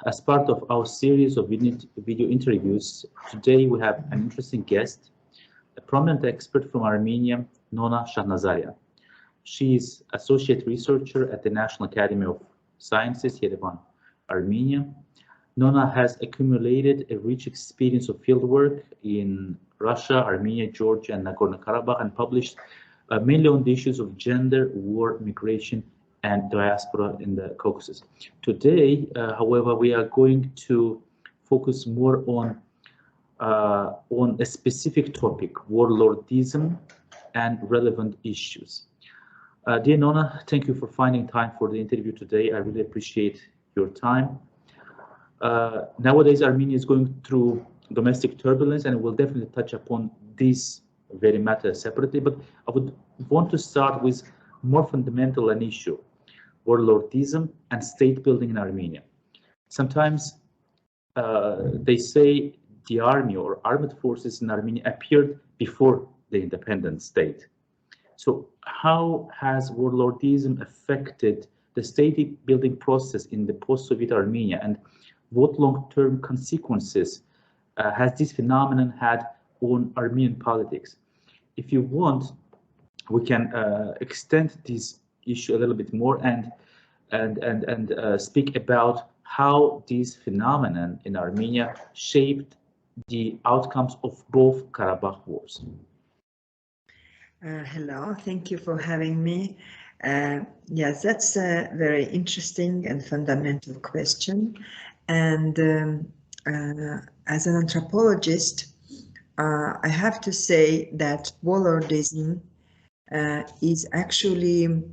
As part of our series of video interviews, today we have an interesting guest, a prominent expert from Armenia, Nona Shahnazarian. She is associate researcher at the National Academy of Sciences, Yerevan, Armenia. Nona has accumulated a rich experience of fieldwork in Russia, Armenia, Georgia, and Nagorno-Karabakh, and published mainly on the issues of gender, war, migration, and diaspora in the Caucasus. Today, however, we are going to focus more on a specific topic, warlordism and relevant issues. Dear Nona, thank you for finding time for the interview today. I really appreciate your time. Nowadays, Armenia is going through domestic turbulence, and we'll definitely touch upon this very matter separately, but I would want to start with more fundamental an issue, warlordism and state building in Armenia. Sometimes they say the army or armed forces in Armenia appeared before the independent state. So how has warlordism affected the state building process in the post-Soviet Armenia, and what long-term consequences has this phenomenon had on Armenian politics? If you want, we can extend this issue a little bit more and speak about how this phenomenon in Armenia shaped the outcomes of both Karabakh wars. Hello, thank you for having me. Yes, that's a very interesting and fundamental question. And as an anthropologist, I have to say that warlordism is actually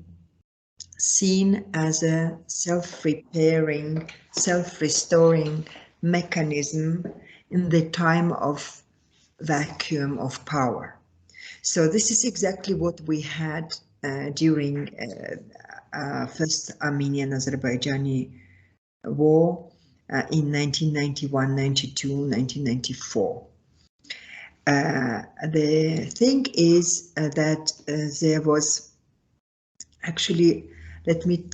seen as a self-repairing, self-restoring mechanism in the time of vacuum of power. So this is exactly what we had during first Armenian-Azerbaijani war in 1991, 92, 1994. The thing is that there was actually, let me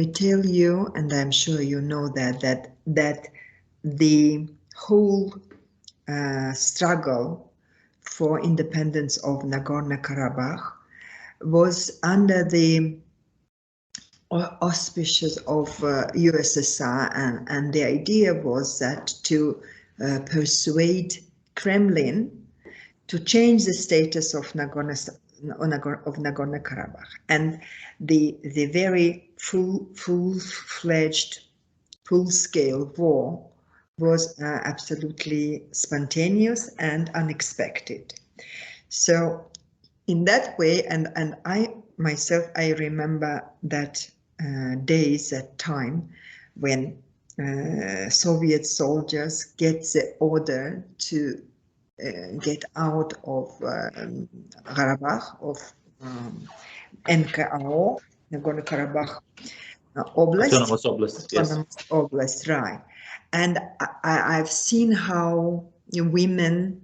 tell you, and I'm sure you know that the whole struggle for independence of Nagorno-Karabakh was under the auspices of USSR, and the idea was that to persuade Kremlin to change the status of Nagorno-Karabakh, and the very full-fledged, full-scale war was absolutely spontaneous and unexpected. So in that way, and I myself, I remember that days, that time when Soviet soldiers get the order to get out of Karabakh, of NKO, Nagorno-Karabakh Oblast. Autonomous Oblast, yes. Autonomous Oblast, right. And I've seen how women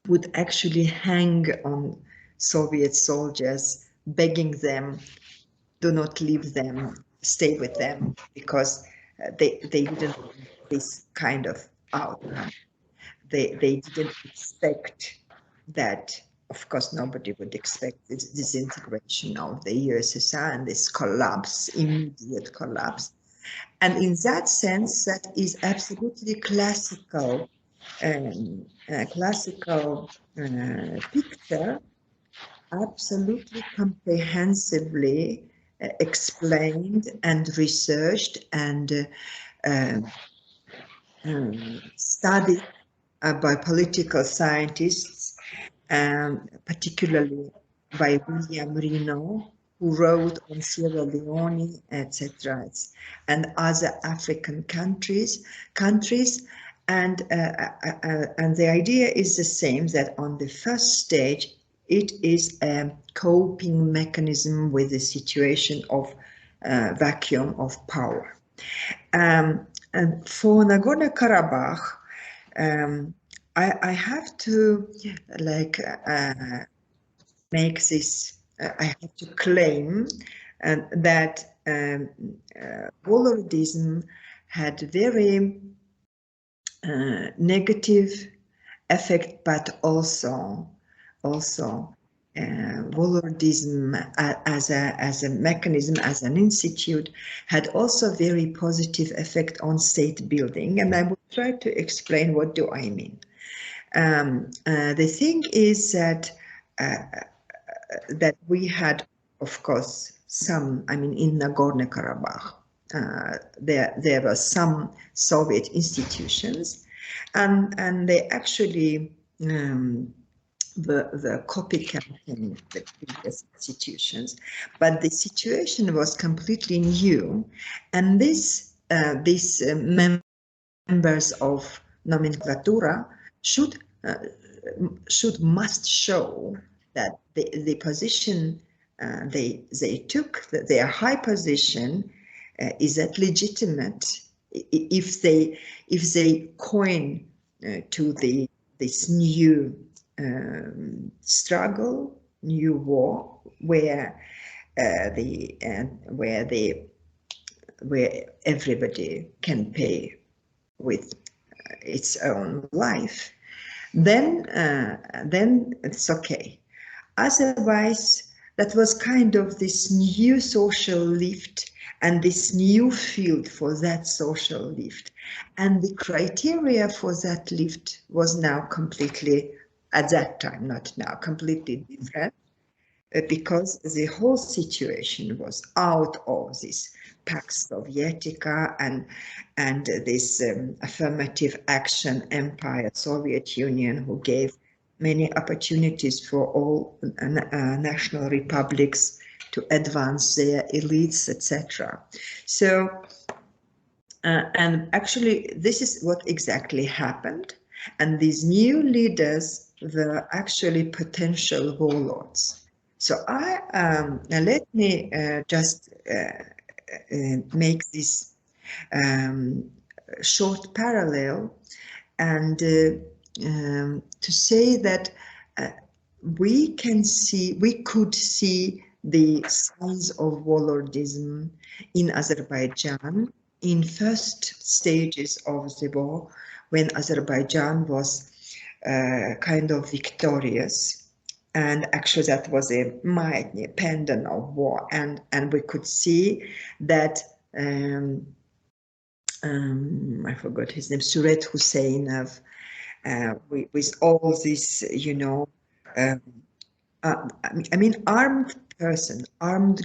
would actually hang on Soviet soldiers, begging them, do not leave them, stay with them, because they didn't want this kind of outcome. They didn't expect that. Of course, nobody would expect this disintegration of the USSR and this collapse, immediate collapse. And in that sense, that is absolutely classical, picture, absolutely comprehensively explained and researched and studied by political scientists, particularly by William Reno, who wrote on Sierra Leone, etc., and other African countries, and the idea is the same, that on the first stage, it is a coping mechanism with the situation of vacuum of power. And for Nagorno-Karabakh, I have to make this, I have to claim that warlordism had very negative effect, but also Warlordism as a mechanism, as an institute, had also very positive effect on state building, and I will try to explain what do I mean. The thing is that that we had, of course, some, I mean, in Nagorno-Karabakh, there were some Soviet institutions, and they actually the copycatting the previous institutions, but the situation was completely new, and these members of nomenclatura must show that the position they took, that their high position is that legitimate if they coin to this new struggle, new war, where everybody can pay with its own life, then it's okay. Otherwise, that was kind of this new social lift and this new field for that social lift. And the criteria for that lift was now completely, at that time, not now, completely different, because the whole situation was out of this Pax Sovietica and this affirmative action empire, Soviet Union, who gave many opportunities for all national republics to advance their elites, etc. So, and actually, this is what exactly happened. And these new leaders were actually potential warlords. So let me just make this short parallel and to say that we could see the signs of warlordism in Azerbaijan in first stages of the war, when Azerbaijan was kind of victorious. And actually that was a mighty pendant of war, and we could see that I forgot his name, Suret Husseinov, with all this, you know, I mean, armed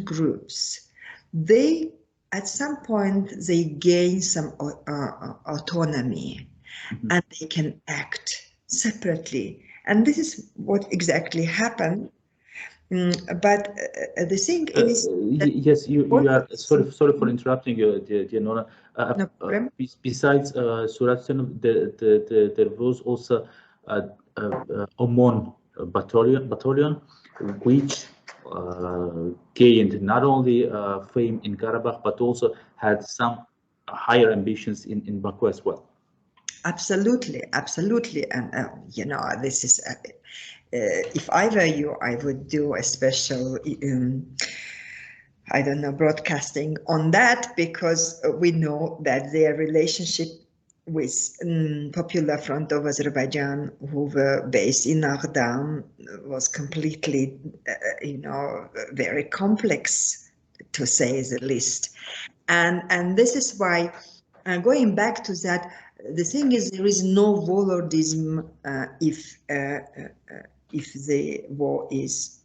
groups, they at some point they gain some autonomy, and they can act separately. And this is what exactly happened. But the thing is, yes, you are sorry for interrupting you, dear Nona. No problem. Besides Surat, there was also Omon battalion, which gained not only fame in Karabakh but also had some higher ambitions in Baku as well. Absolutely, and you know, this is if I were you, I would do a special I don't know, broadcasting on that, because we know that their relationship with Popular Front of Azerbaijan, who were based in Ardahan, was completely, you know, very complex, to say the least. And this is why, going back to that, the thing is, there is no warlordism if the war is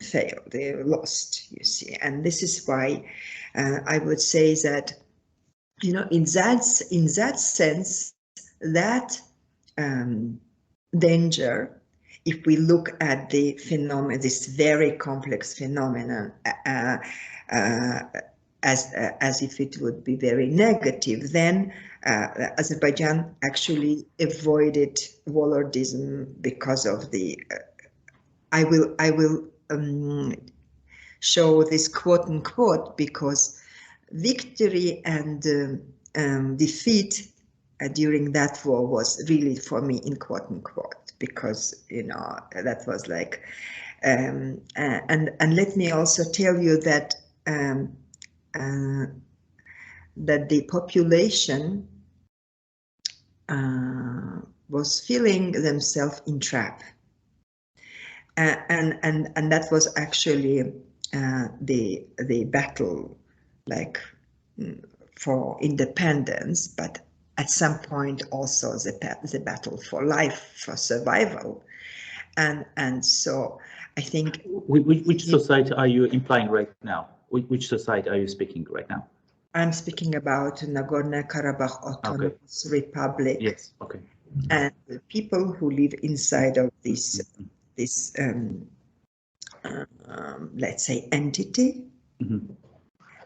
failed, they lost, you see. And this is why I would say that, you know, in that sense, that danger, if we look at the phenomenon, this very complex phenomenon, as if it would be very negative, then Azerbaijan actually avoided warlordism because of the I will show this quote unquote, because victory and defeat during that war was really, for me, in quote unquote, because, you know, that was like and let me also tell you that that the population was feeling themselves entrapped, and that was actually the battle, like for independence, but at some point also the battle for life, for survival, and so I think. Which society are you implying right now? Which society are you speaking right now? I'm speaking about Nagorno-Karabakh Autonomous Republic. Yes. Okay. And the people who live inside of this let's say entity.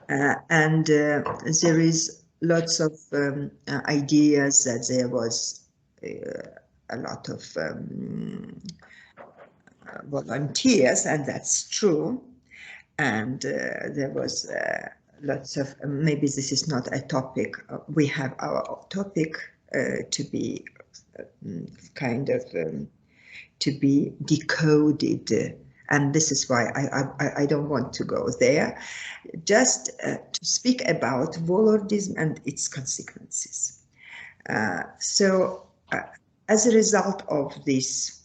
And there is lots of ideas that there was a lot of volunteers, and that's true. And there was lots of, maybe this is not a topic, we have our topic to be kind of to be decoded, and this is why I don't want to go there, just to speak about warlordism and its consequences. So as a result of this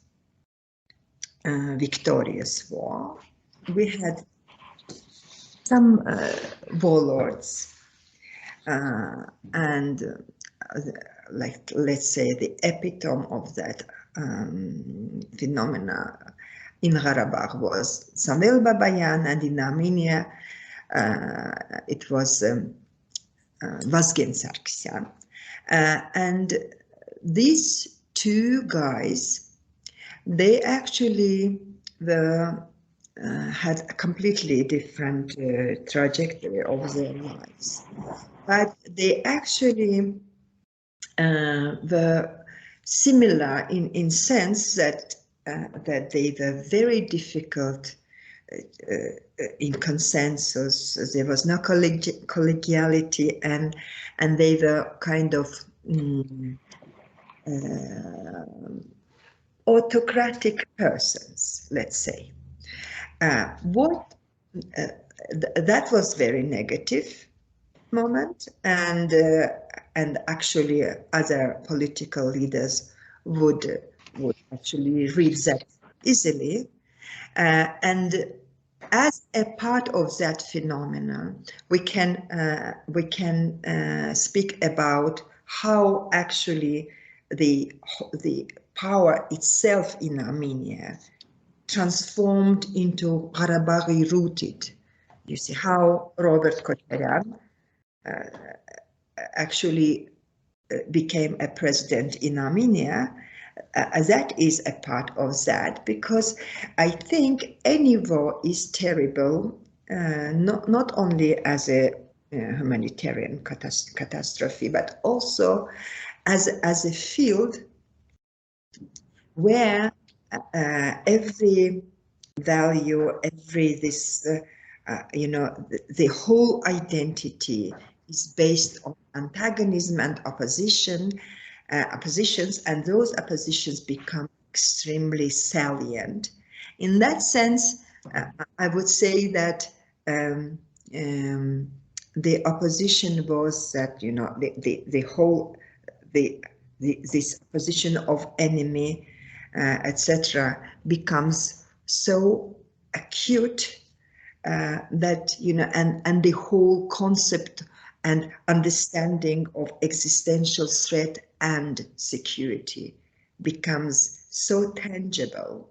victorious war, we had some warlords, and like, let's say, the epitome of that phenomena in Karabakh was Samuel Babayan, and in Armenia it was Vazgen Sargsyan. And these two guys, they actually had a completely different trajectory of their lives, but they actually were similar in sense that that they were very difficult in consensus. There was no collegiality, and they were kind of autocratic persons, let's say. That was very negative moment, and actually other political leaders would actually read that easily, and as a part of that phenomenon, we can speak about how actually the power itself in Armenia transformed into Karabakh rooted. You see how Robert Kocheryan actually became a president in Armenia. That is a part of that, because I think any war is terrible, not only as a humanitarian catastrophe, but also as a field where every value, every the whole identity is based on antagonism and oppositions, and those oppositions become extremely salient. In that sense, I would say that the opposition was that, this position of enemy, etc., becomes so acute that, and the whole concept and understanding of existential threat and security becomes so tangible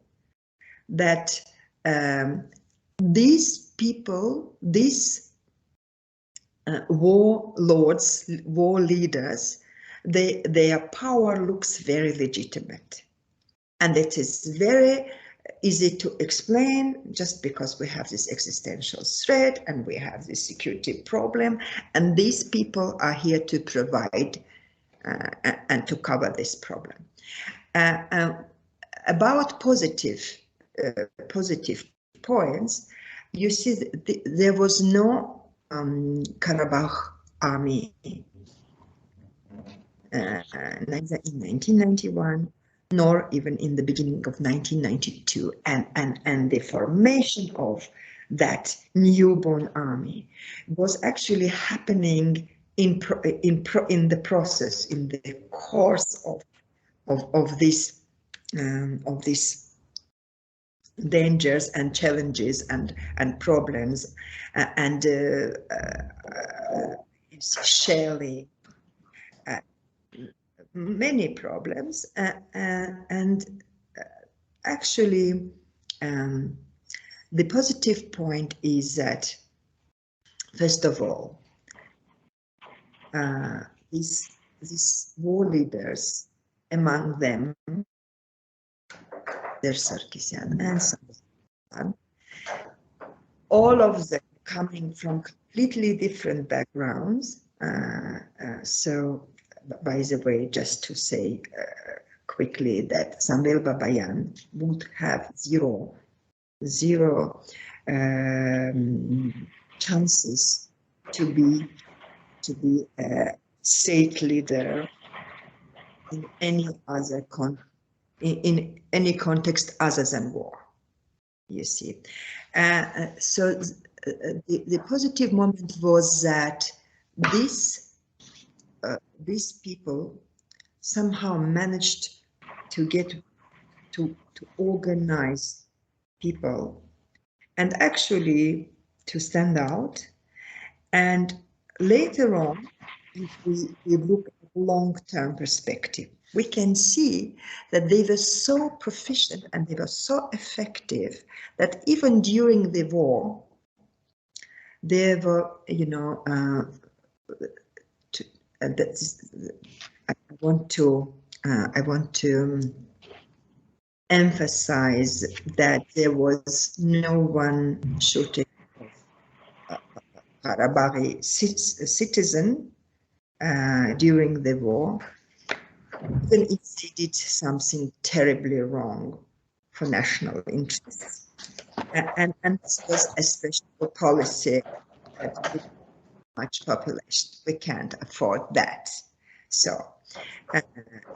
that these people, these warlords, war leaders, their power looks very legitimate, and it is very easy to explain, just because we have this existential threat and we have this security problem, and these people are here to provide and to cover this problem. About positive points, you see, there was no Karabakh army neither in 1991 nor even in the beginning of 1992, and the formation of that newborn army was actually happening in the process, in the course of this dangers and challenges and problems, and surely many problems, and actually the positive point is that, first of all, these war leaders, among them there's Sarkisian and Sarkisian, all of them coming from completely different backgrounds. So, by the way, just to say quickly that Samvel Babayan would have zero chances to be a state leader in any other in any context other than war. You see, so the positive moment was that these people somehow managed to get to organize people and actually to stand out. And later on, if we look at long-term perspective, we can see that they were so proficient and they were so effective that even during the war, they were, you know, I want to emphasize that there was no one shooting Karabakh citizen during the war, even if they did something terribly wrong for national interests. And this was a special policy that with much population, we can't afford that. So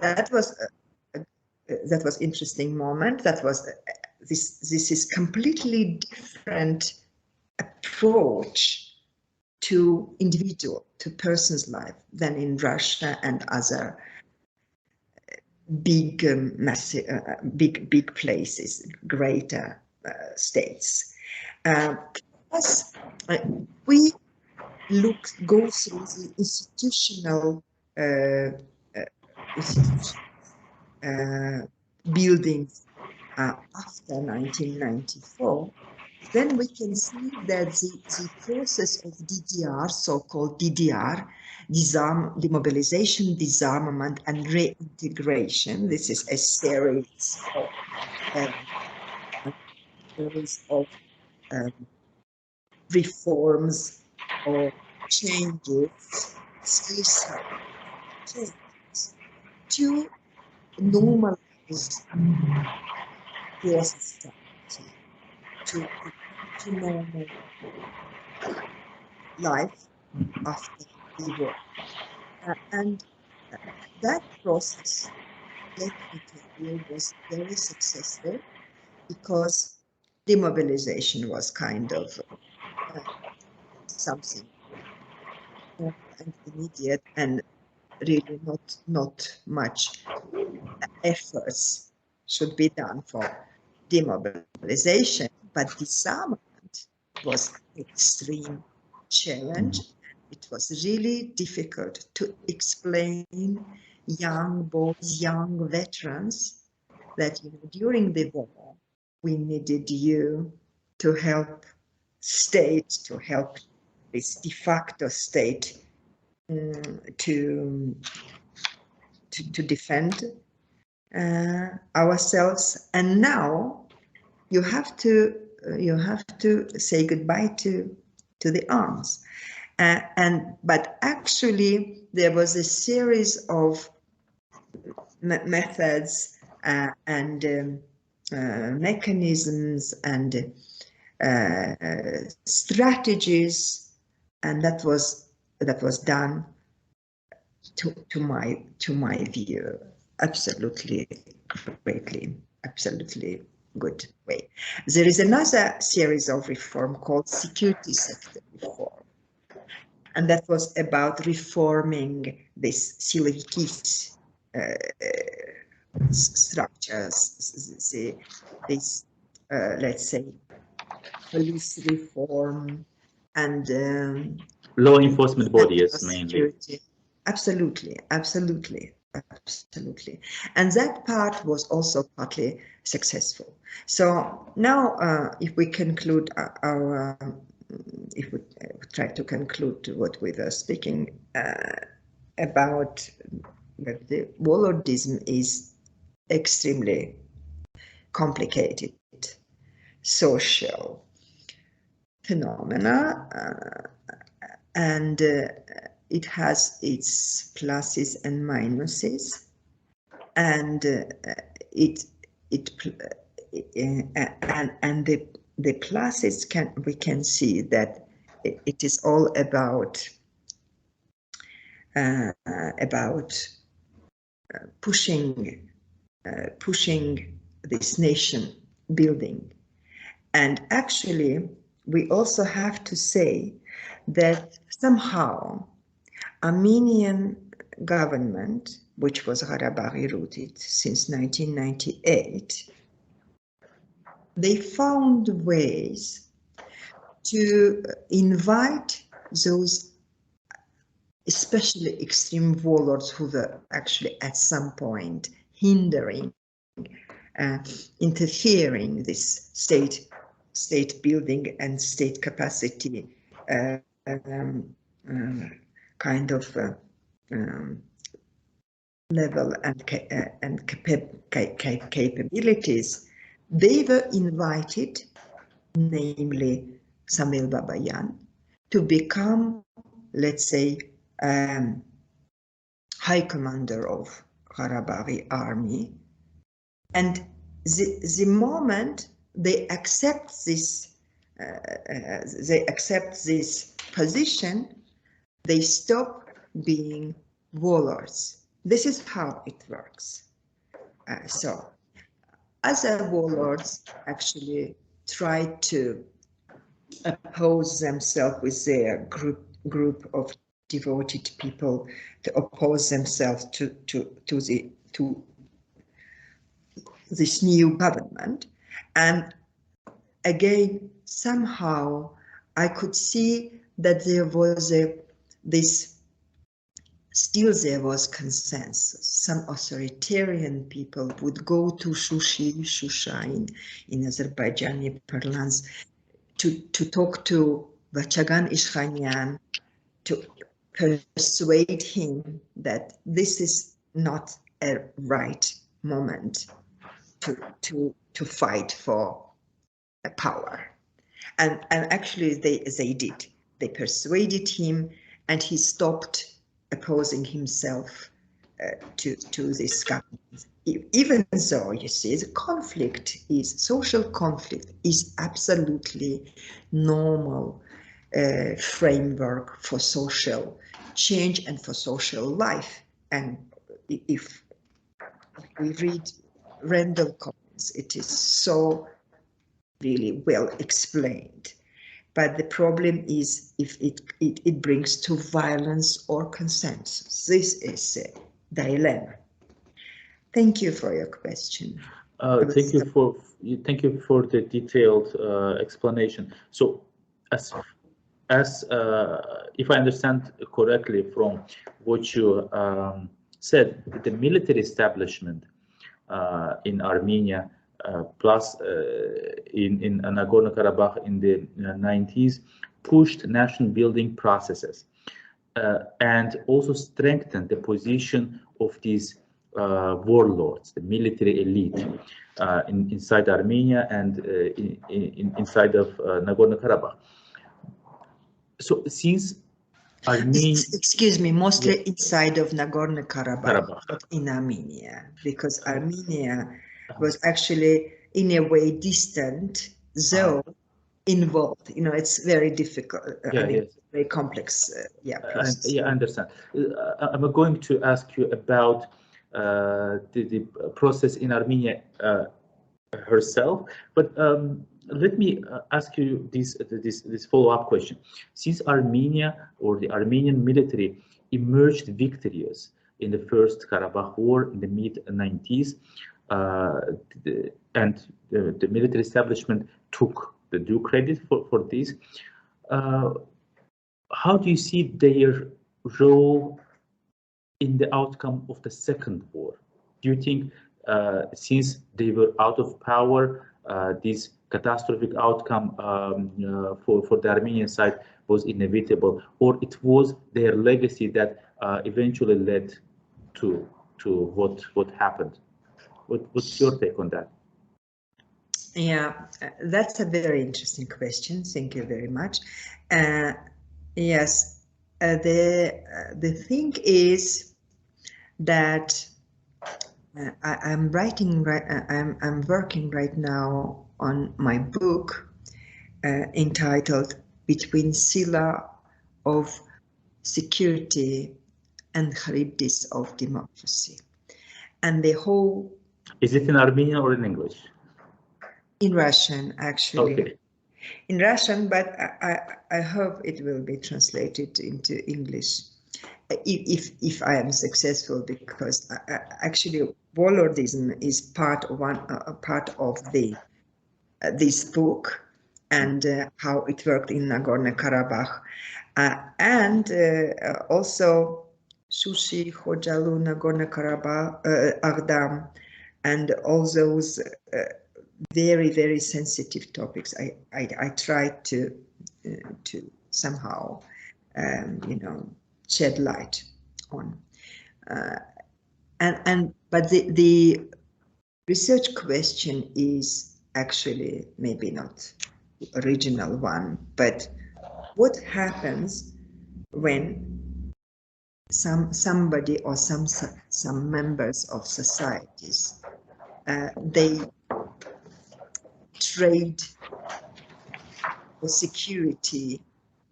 that was interesting moment. That was this is completely different approach to individual, to person's life than in Russia and other big, massive, big places, greater states. Plus, we go through the institutional buildings after 1994. Then we can see that the process of DDR, so-called DDR, demobilization, disarmament, and reintegration. This is a series of reforms or changes to normalize their society, to normal life after the war. And that process, let me tell you, was very successful because demobilization was kind of something immediate and really not much efforts should be done for demobilization, but disarmament was an extreme challenge. It was really difficult to explain young boys, young veterans that, you know, during the war we needed you to help state, to help this de facto state to defend ourselves. And now you have to say goodbye to the arms. But actually there was a series of methods and mechanisms and strategies, and that was done to my view absolutely greatly, absolutely good way. There is another series of reform called security sector reform, and that was about reforming this Silikis structures, this let's say police reform and law enforcement bodies mainly. Absolutely, absolutely, absolutely. And that part was also partly successful. So now if we conclude our if we try to conclude what we were speaking about, that the Warlordism is extremely complicated social phenomena, and it has its pluses and minuses, and the pluses we can see that it is all about pushing this nation building. And actually, we also have to say that somehow Armenian government, which was Karabakh rooted since 1998, they found ways to invite those especially extreme warlords who were actually at some point hindering, interfering this state building and state capacity kind of level and capabilities. They were invited, namely Samuel Babayan, to become, let's say, high commander of Karabakh army. And the moment they accept this position, they stop being warlords. This is how it works. So other warlords actually try to oppose themselves with their group of devoted people, to oppose themselves to this new government. And again, somehow I could see that there was there was consensus. Some authoritarian people would go to Shusha in Azerbaijani parlance to talk to Vachagan Ishkhanian, to persuade him that this is not a right moment to fight for a power. And actually they did. They persuaded him, and he stopped opposing himself to this government. Even though, you see, the social conflict is absolutely normal framework for social change and for social life. And if we read Randall comments, it is so really well explained. But the problem is if it brings to violence or consensus. This is a dilemma. Thank you for your question. Thank you for the detailed explanation. So, as if I understand correctly from what you said, the military establishment in Armenia, plus in Nagorno-Karabakh in the 90s, pushed nation building processes and also strengthened the position of these warlords, the military elite inside Armenia and inside of Nagorno-Karabakh. So since Armenia, excuse me, mostly inside of Nagorno-Karabakh, not in Armenia, because Armenia was actually in a way distant, though involved. You know, it's very difficult. Very complex. Process. I understand. I'm going to ask you about the process in Armenia herself, but let me ask you this follow-up question. Since Armenia or the Armenian military emerged victorious in the First Karabakh War in the mid-90s, and the military establishment took the due credit for this, how do you see their role in the outcome of the second war? Do you think since they were out of power, this catastrophic outcome for the Armenian side was inevitable, or it was their legacy that eventually led to what happened? What's your take on that? Yeah, that's a very interesting question. Thank you very much. Yes, the thing is that I'm working right now on my book entitled "Between Sila of Security and Charybdis of Democracy," and the whole. Is it in Armenian or in English? In Russian, actually. Okay. In Russian, but I hope it will be translated into English if I am successful, because actually Warlordism is part of this book, and how it worked in Nagorno-Karabakh, and also Shushi, Khojalu, Nagorno-Karabakh, Agdam, and all those very, very sensitive topics. I try to somehow shed light on, but the research question is actually maybe not the original one, but what happens when somebody or some members of societies they trade for security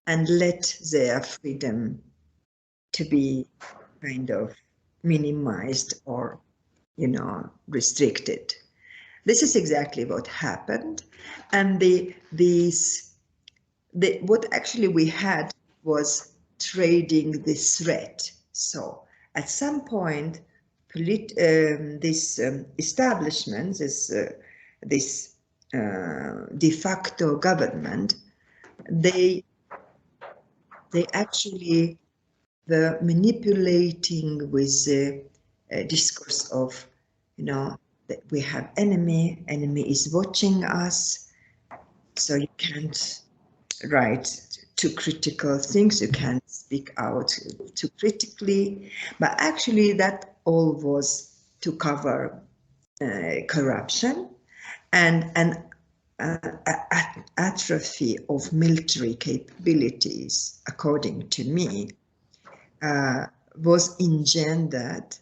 and let their freedom to be kind of minimized or restricted. This is exactly what happened, and what actually we had was trading the threat. So at some point, this establishment, this de facto government, they actually were manipulating with the discourse of, that we have enemy is watching us, so you can't write too critical things, you can't speak out too critically, but actually that all was to cover corruption and an atrophy of military capabilities, according to me, was engendered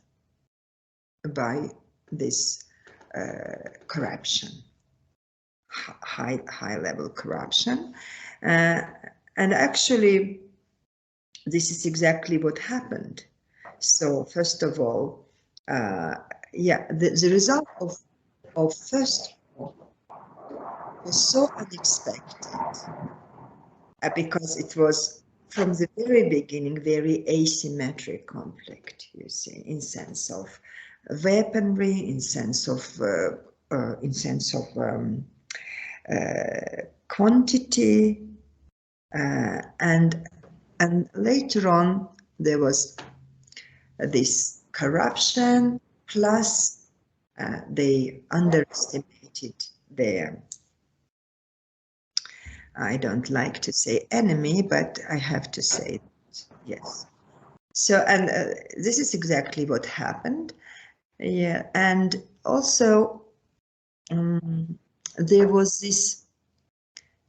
by this corruption, high level corruption, and actually this is exactly what happened. So first of all, the result of first war was so unexpected, because it was from the very beginning very asymmetric conflict, you see, in sense of weaponry, in sense of quantity, and later on there was this corruption, plus they underestimated their, I don't like to say enemy, but I have to say it, yes. So, and this is exactly what happened. Yeah, and also there was this,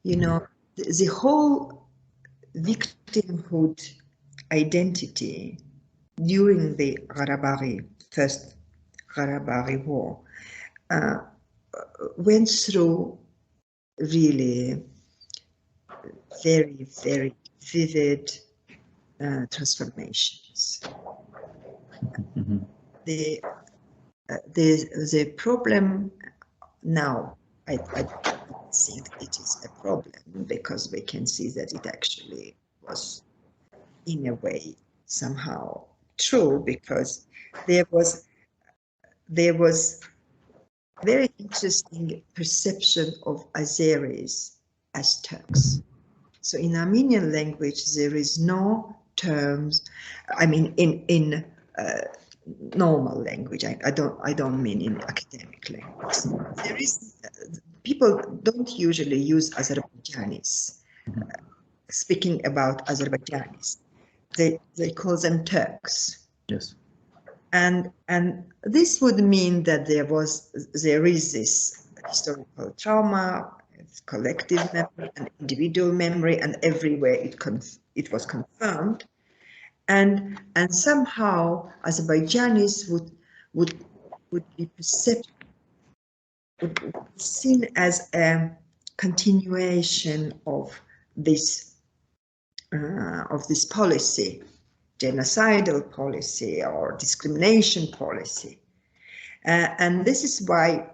the whole victimhood identity during the First Karabakh War went through really very, very vivid transformations. Mm-hmm. The problem now, I think it is a problem, because we can see that it actually was, in a way, somehow true, because there was very interesting perception of Azeris as Turks. So in Armenian language, there is no terms. I mean, in normal language. I don't mean in academic language. There is people don't usually use Azerbaijanis. Speaking about Azerbaijanis, they call them Turks. Yes. And this would mean that there is this historical trauma, collective memory, and individual memory, and everywhere it was confirmed. And somehow Azerbaijanis would be seen as a continuation of this policy, genocidal policy or discrimination policy, and this is why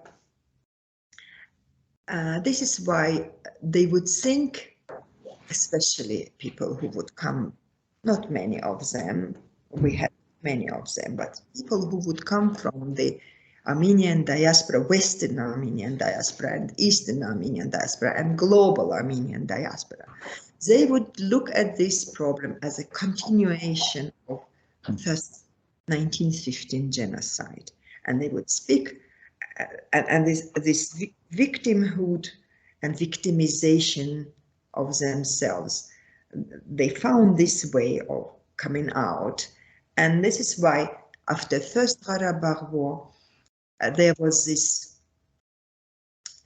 they would think, especially people who would come. Not many of them, we had many of them, but people who would come from the Armenian diaspora, Western Armenian diaspora, and Eastern Armenian diaspora, and global Armenian diaspora, they would look at this problem as a continuation of the first 1915 genocide. And they would speak, and this victimhood and victimization of themselves. They found this way of coming out, and this is why after First Karabakh War, there was this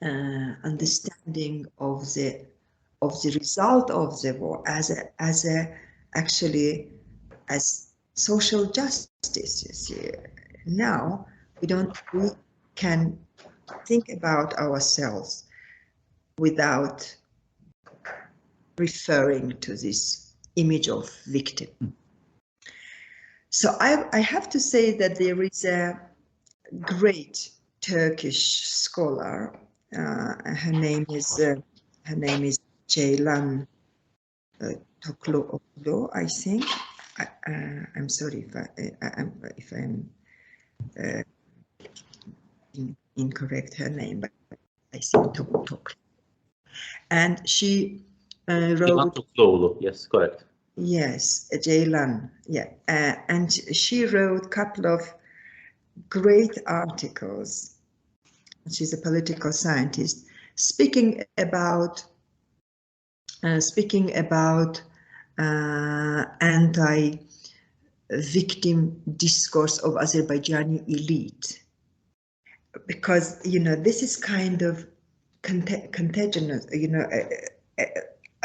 understanding of the result of the war as social justice. You see, now we can think about ourselves without referring to this image of victim. So I have to say that there is a great Turkish scholar. Her name is Ceylan Tokluoğlu, I think. I'm sorry if I'm incorrect her name, but I think Tokluoğlu. And she wrote. Yes, correct. Yes, Ceylan. Yeah, and she wrote a couple of great articles. She's a political scientist, speaking about anti-victim discourse of Azerbaijani elite, because this is kind of contagious.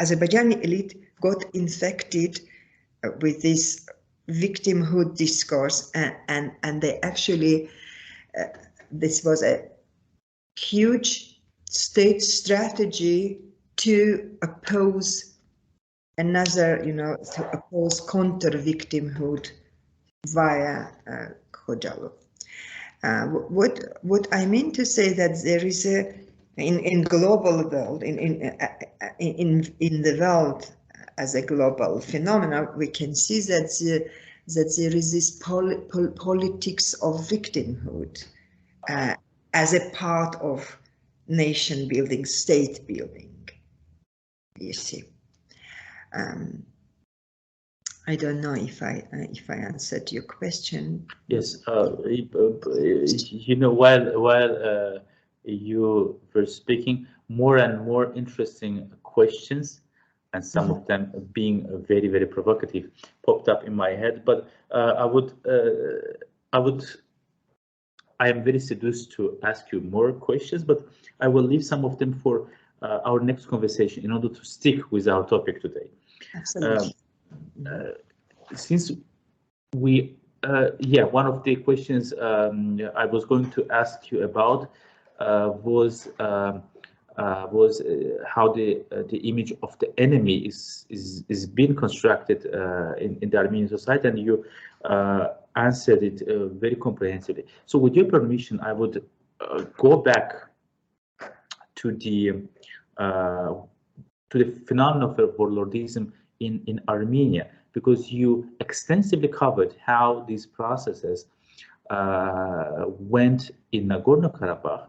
Azerbaijani elite got infected with this victimhood discourse, and they actually this was a huge state strategy to oppose to oppose counter-victimhood via Khojalı. What I mean to say that there is in global world, in the world as a global phenomenon, we can see that there is this politics of victimhood as a part of nation building, state building. You see, I don't know if I answered your question. Yes, while you were speaking, more and more interesting questions, and some of them being very, very provocative, popped up in my head. But I am very seduced to ask you more questions, but I will leave some of them for our next conversation in order to stick with our topic today. Absolutely. Since we, one of the questions I was going to ask you about was how the image of the enemy is being constructed in the Armenian society, and you answered it very comprehensively. So with your permission, I would go back to the to the phenomenon of warlordism in Armenia, because you extensively covered how these processes went in Nagorno-Karabakh.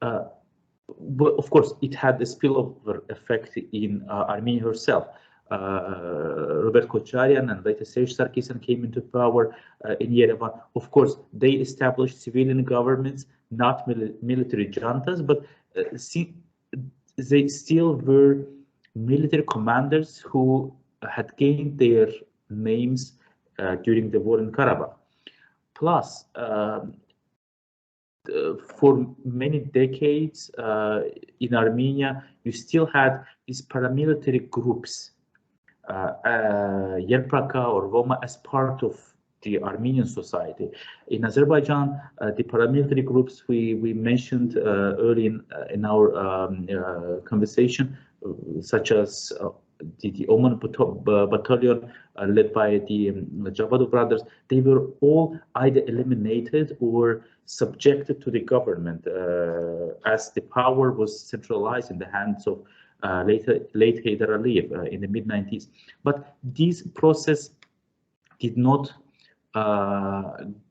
But of course, it had the spillover effect in Armenia herself. Robert Kocharian and later Serge Sarkisian came into power in Yerevan. Of course, they established civilian governments, not military juntas, but they still were military commanders who had gained their names during the war in Karabakh. Plus, for many decades in Armenia, you still had these paramilitary groups, Yerpraka or Roma, as part of the Armenian society. In Azerbaijan, the paramilitary groups we mentioned early in our conversation, such as the Oman battalion led by the Javadov brothers, they were all either eliminated or subjected to the government as the power was centralized in the hands of late Heydar Aliyev in the mid-90s. But this process did not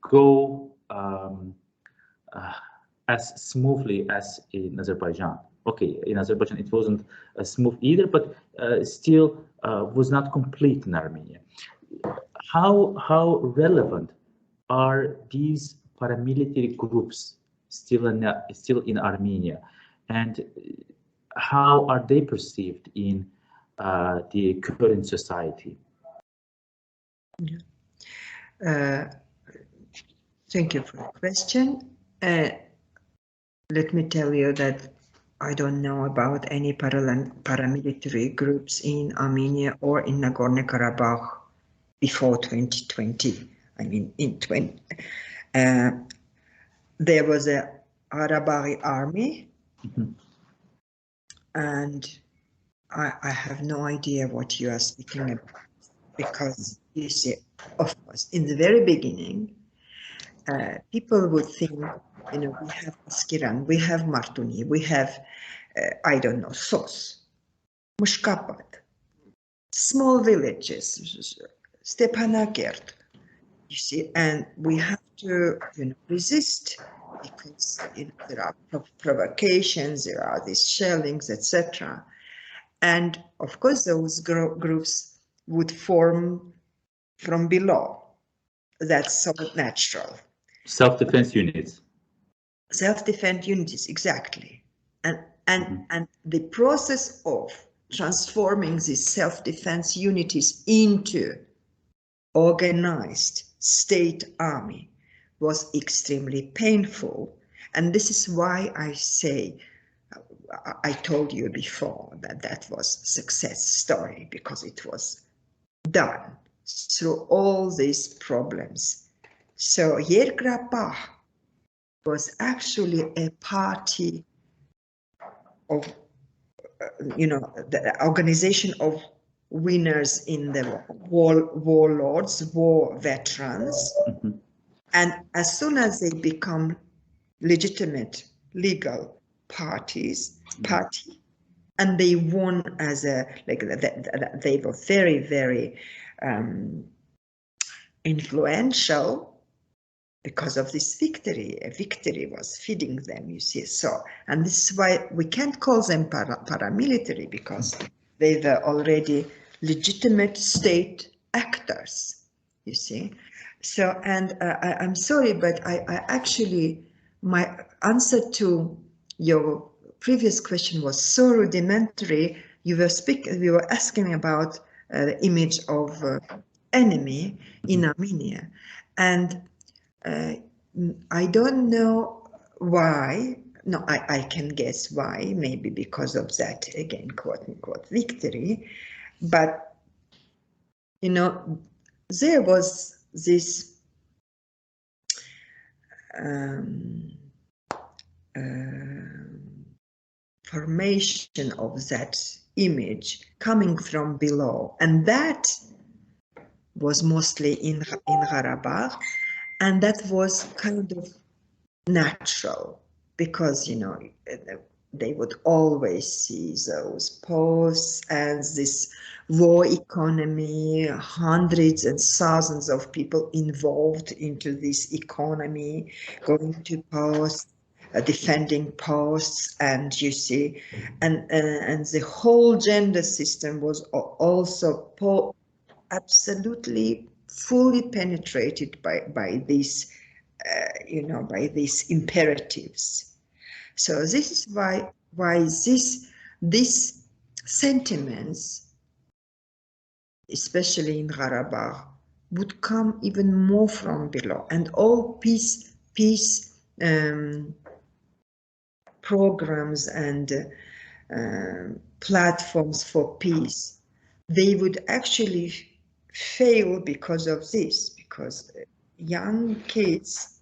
go as smoothly as in Azerbaijan. Okay, in Azerbaijan it wasn't smooth either, but still was not complete in Armenia. How relevant are these paramilitary groups still in Armenia, and how are they perceived in the current society? Thank you for the question. Let me tell you that I don't know about any paramilitary groups in Armenia or in Nagorno-Karabakh before 2020. I mean, there was a Arabari army, and I have no idea what you are speaking about, because you see, of course, in the very beginning, people would think, you know, we have Askiran, we have Martuni, we have, I don't know, Sos, Mushkapat, small villages, Stepanakert, you see, and we have to, you know, resist, because, you know, there are provocations, there are these shellings, etc. And of course, those groups would form from below. That's so natural. Self-defense units. Self-defense units, exactly. And the process of transforming these self-defense units into organized state army was extremely painful. And this is why I say, I told you before that that was a success story, because it was done through all these problems. So Yerkrapah was actually a party of, you know, the organization of winners in the warlords, war veterans. And as soon as they become legitimate, legal party, and they won as a, like, they were very, very influential because of this victory. A victory was feeding them, you see. So, and this is why we can't call them paramilitary, because they were already legitimate state actors, you see. So, and I'm sorry, but I actually, my answer to your previous question was so rudimentary. You were asking about the image of enemy in Armenia, and I don't know why. No, I can guess why. Maybe because of that, again, quote unquote, victory. But, you know, there was this formation of that image coming from below, and that was mostly in Karabakh, and that was kind of natural, because, you know, they would always see those posts as this war economy, hundreds and thousands of people involved into this economy, going to posts, defending posts, and you see, and the whole gender system was also absolutely fully penetrated by these, by these imperatives. So this is why this sentiments, especially in Karabakh, would come even more from below, and all peace programs and platforms for peace, they would actually fail because of this, because young kids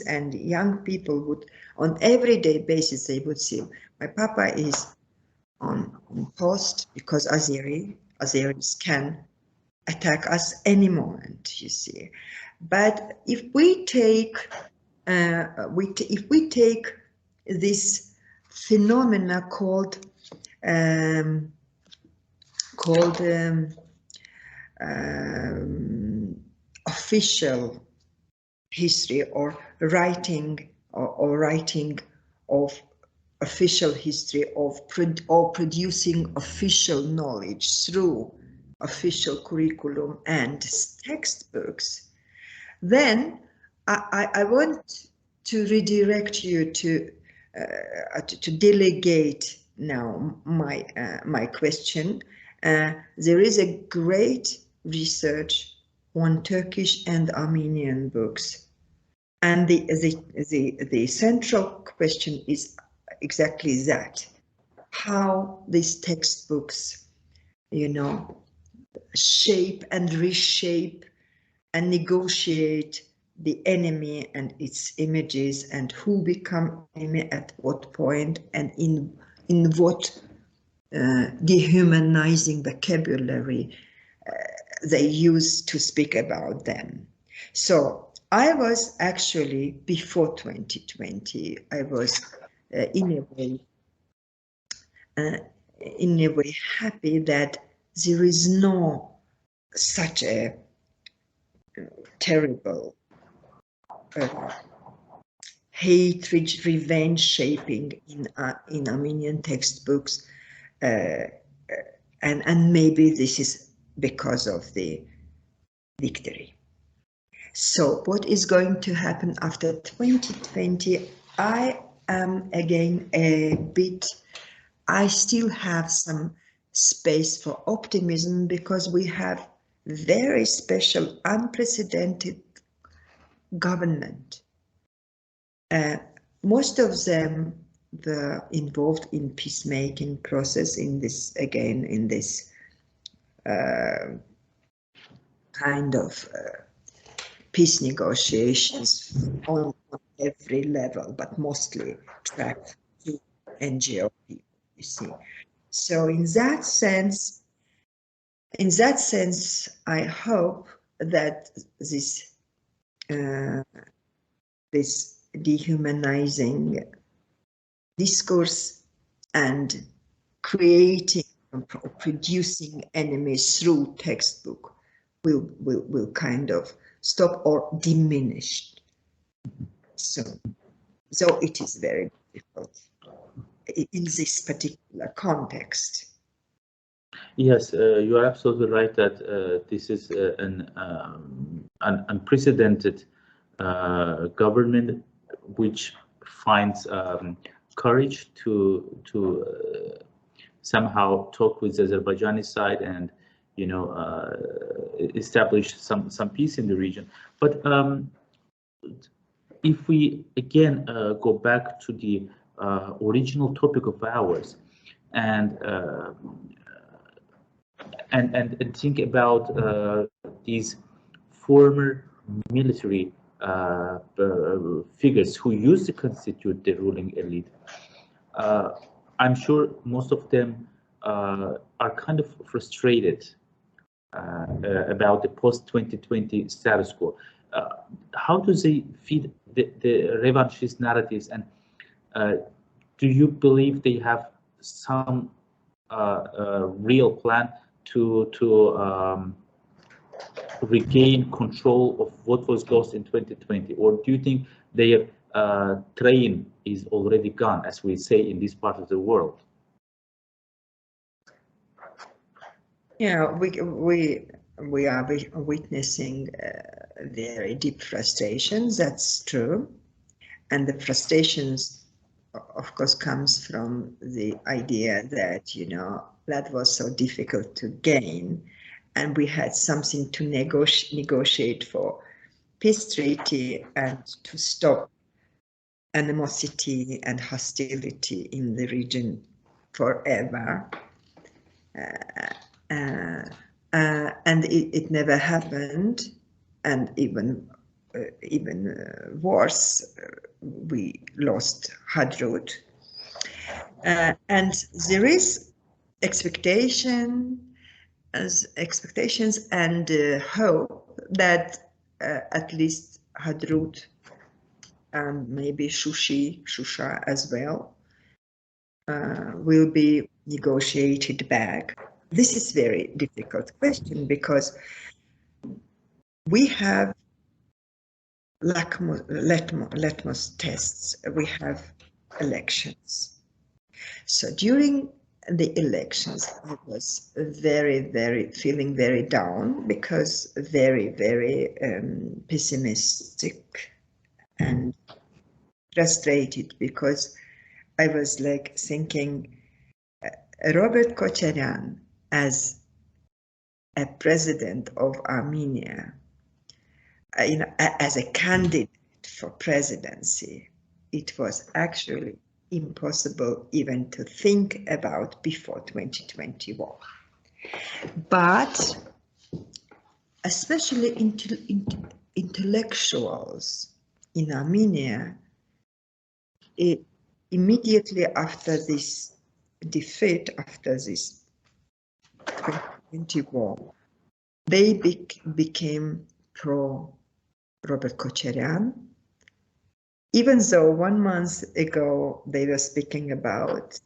and young people would, on everyday basis, they would see, my papa is on post because Azeris can attack us any moment, you see. But if we take this phenomena called official history, or writing of official history, or producing official knowledge through official curriculum and textbooks, then I want to redirect you to delegate now my question. There is a great research on Turkish and Armenian books, and the central question is exactly that: how these textbooks, shape and reshape and negotiate the enemy and its images, and who become enemy at what point, and in what dehumanizing vocabulary they use to speak about them. So I was actually, before 2020, I was in a way happy that there is no such a terrible hatred, revenge shaping in Armenian textbooks, and maybe this is because of the victory. So what is going to happen after 2020? I am again I still have some space for optimism, because we have very special, unprecedented government. Most of them were involved in peacemaking process, in this kind of peace negotiations on every level, but mostly tracked to NGO people, you see. So in that sense, I hope that this dehumanizing discourse and creating or producing enemies through textbook will kind of stop or diminish. So it is very difficult in this particular context. Yes, you are absolutely right that this is an unprecedented government which finds courage to somehow talk with the Azerbaijani side and establish some peace in the region. But if we again go back to the original topic of ours and think about these former military figures who used to constitute the ruling elite, I'm sure most of them are kind of frustrated about the post-2020 status quo. How do they feed the revanchist narratives, and do you believe they have some real plan to regain control of what was lost in 2020, or do you think their train is already gone, as we say in this part of the world? Yeah, we are witnessing very deep frustrations. That's true, and the frustrations, of course, comes from the idea that, you know, that was so difficult to gain, and we had something to negotiate for peace treaty and to stop animosity and hostility in the region forever. And it never happened, and even worse, we lost Hadrut. And there is expectations and hope that at least Hadrut and maybe Shusha as well will be negotiated back. This is very difficult question because we have litmus tests, we have elections. So during the elections, I was feeling very down because very pessimistic and frustrated, because I was like thinking Robert Kocharian as a president of Armenia, you know, as a candidate for presidency, it was actually impossible even to think about before 2021. But especially intellectuals in Armenia, immediately after this defeat, after this 2021, they became pro Robert Kocharian, even though 1 month ago they were speaking about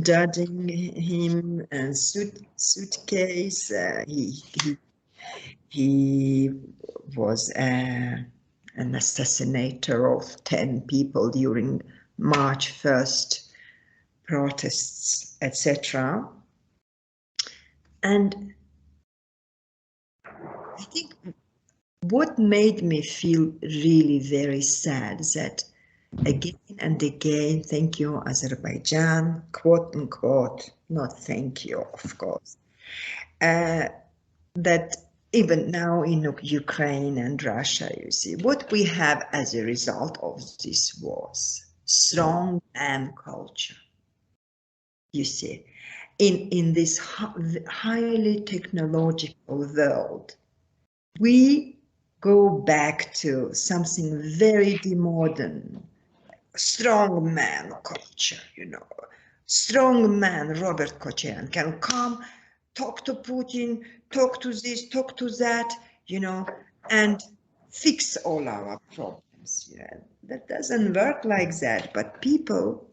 judging him and suitcase. He was an assassinator of 10 people during March 1st protests, etc. And I think what made me feel really very sad that again and again, thank you Azerbaijan, quote unquote, not thank you, of course, that even now in Ukraine and Russia, you see, what we have as a result of this was strong man culture. You see, in this highly technological world, we go back to something very demodern, strong man culture, you know. Strong man Robert Kocharian can come, talk to Putin, talk to this, talk to that, you know, and fix all our problems. Yeah, that doesn't work like that. But people,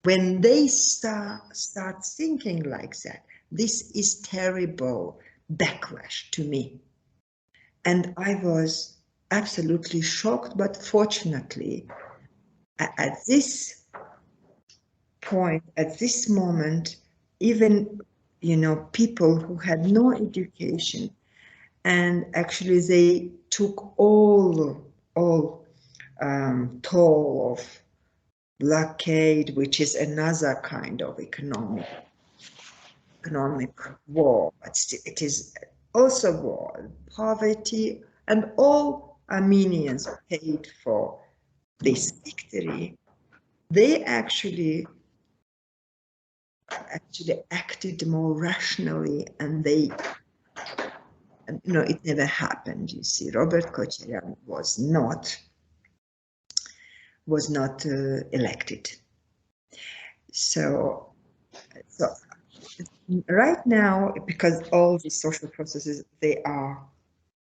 when they start thinking like that, this is terrible backlash to me. And I was absolutely shocked, but fortunately, at this point, at this moment, even, you know, people who had no education, and actually they took all toll of blockade, which is another kind of economic war, but it is also war, poverty, and all Armenians paid for this victory. They actually acted more rationally, and they, you know, it never happened. You see, Robert Kocharian was not elected. So right now, because all the social processes, they are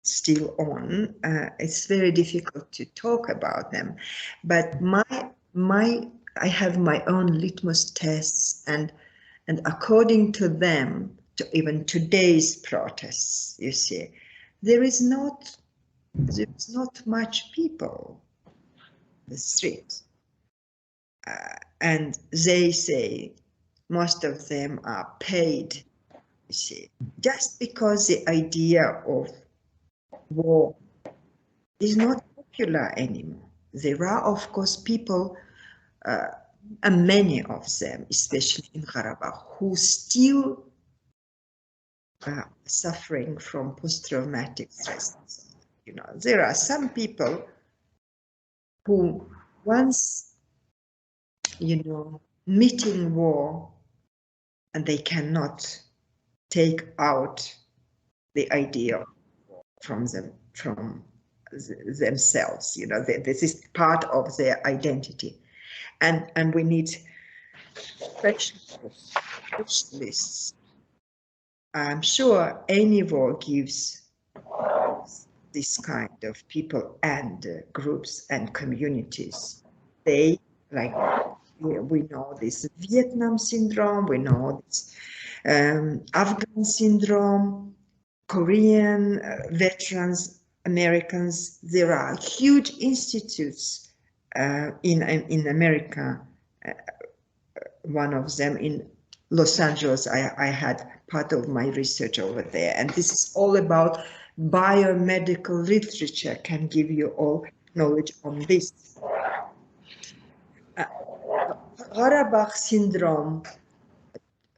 still on, it's very difficult to talk about them. But my I have my own litmus tests, and according to them, to even today's protests, you see, there's not much people in the street, and they say most of them are paid, you see, just because the idea of war is not popular anymore. There are, of course, people, and many of them, especially in Karabakh, who still are suffering from post-traumatic stress. You know, there are some people who once, you know, meeting war, and they cannot take out the idea from themselves. You know, this is part of their identity, and we need specialists. I'm sure any war gives this kind of people and groups and communities. They, like, we know this Vietnam syndrome, we know this Afghan syndrome, Korean veterans, Americans. There are huge institutes in America. One of them in Los Angeles. I had part of my research over there, and this is all about biomedical literature. Can give you all knowledge on this. Karabakh syndrome,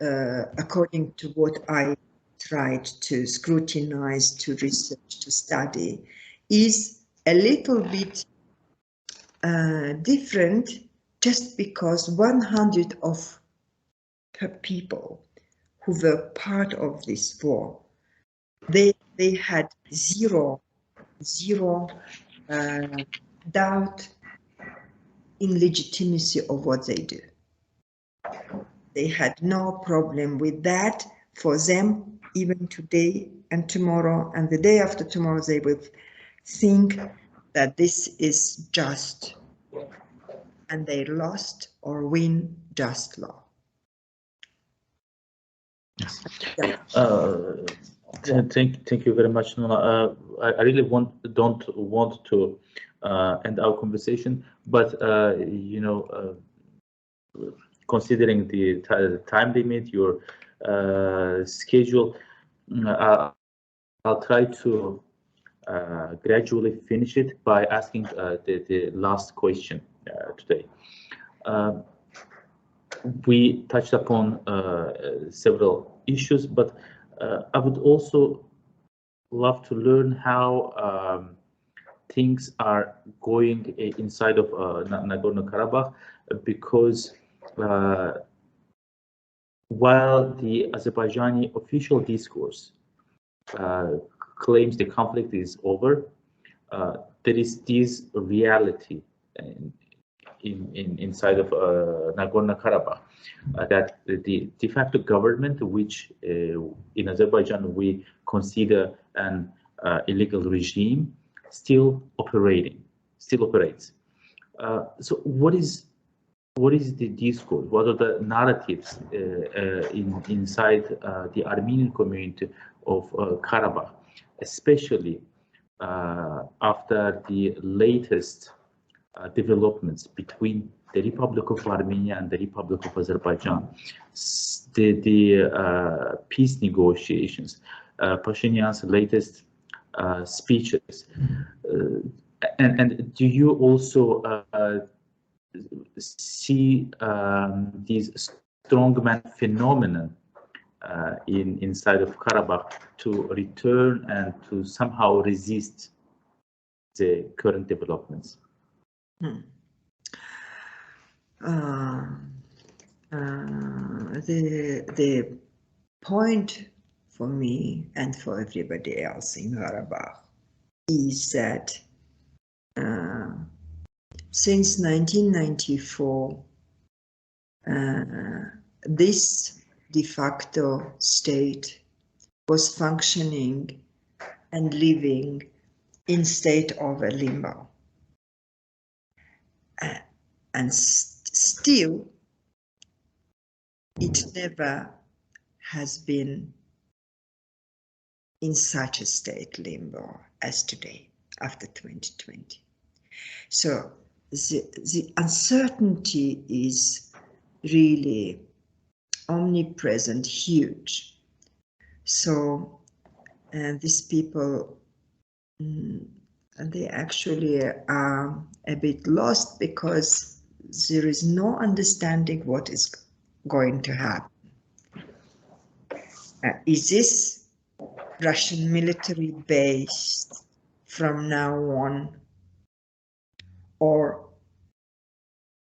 according to what I tried to scrutinize, to research, to study, is a little bit different, just because 100 of people who were part of this war, they had zero doubt in legitimacy of what they do. They had no problem with that. For them, even today and tomorrow and the day after tomorrow, they will think that this is just, and they lost or win just law. Yes. Thank you very much, Nona. I really don't want to end our conversation, but you know, considering the time limit, your schedule, I'll try to gradually finish it by asking the last question today. We touched upon several issues, but I would also love to learn how things are going inside of Nagorno-Karabakh, because while the Azerbaijani official discourse claims the conflict is over, there is this reality inside of Nagorno-Karabakh that the de facto government, which in Azerbaijan we consider an illegal regime, still operates. So what is the discourse? What are the narratives inside the Armenian community of Karabakh, especially after the latest developments between the Republic of Armenia and the Republic of Azerbaijan, the peace negotiations, Pashinyan's latest speeches, and do you also see these strongman phenomenon inside of Karabakh to return and to somehow resist the current developments? The point for me and for everybody else in Karabakh is that since 1994, this de facto state was functioning and living in state of a limbo. And still, it never has been in such a state limbo as today, after 2020. So the uncertainty is really omnipresent, huge. So these people, they actually are a bit lost because there is no understanding what is going to happen. Is this Russian military base from now on, or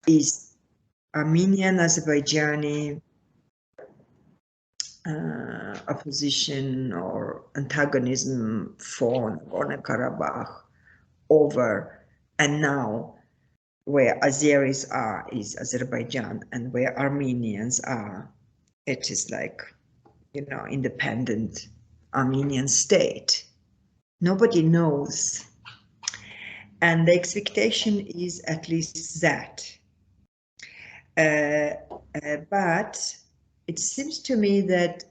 is Armenian, Azerbaijani opposition or antagonism for Nagorno-Karabakh over, and now where Azeris are is Azerbaijan, and where Armenians are, it is like, you know, independent Armenian state. Nobody knows. And the expectation is at least that. But it seems to me that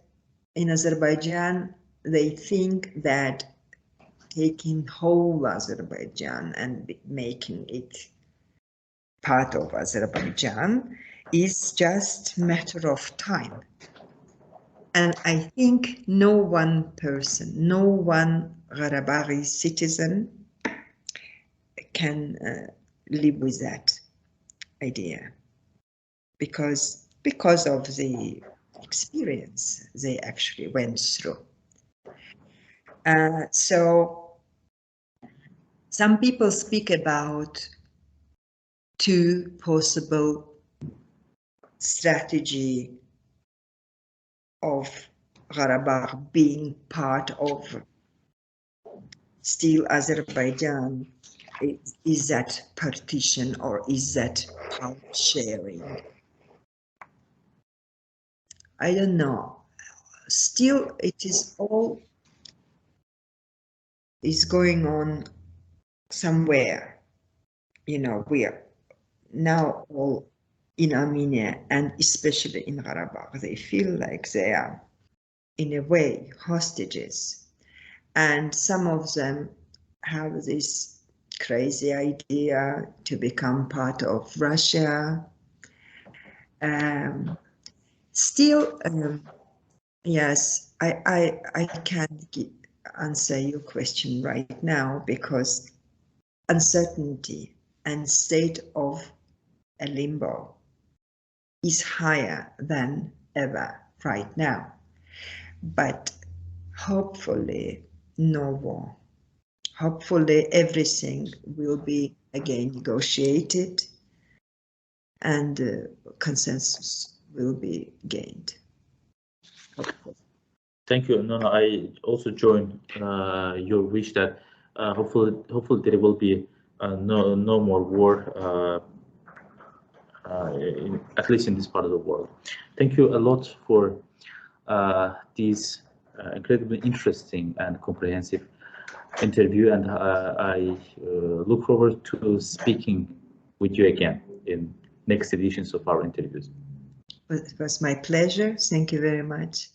in Azerbaijan, they think that taking whole Azerbaijan and making it part of Azerbaijan is just a matter of time. And I think no one person, no one Karabakhi citizen can live with that idea because of the experience they actually went through. So some people speak about two possible strategy of Karabakh being part of still Azerbaijan. Is that partition or is that power sharing? I don't know. Still, it is all is going on somewhere. You know, we are now all in Armenia and especially in Karabakh. They feel like they are, in a way, hostages. And some of them have this crazy idea to become part of Russia. Still, yes, I can't answer your question right now because uncertainty and state of a limbo is higher than ever right now. But hopefully no war. Hopefully everything will be again negotiated and consensus will be gained. Hopefully. Thank you, Nona. I also join your wish that hopefully there will be no more war, at least in this part of the world. Thank you a lot for this incredibly interesting and comprehensive interview, and I look forward to speaking with you again in next editions of our interviews. It was my pleasure. Thank you very much.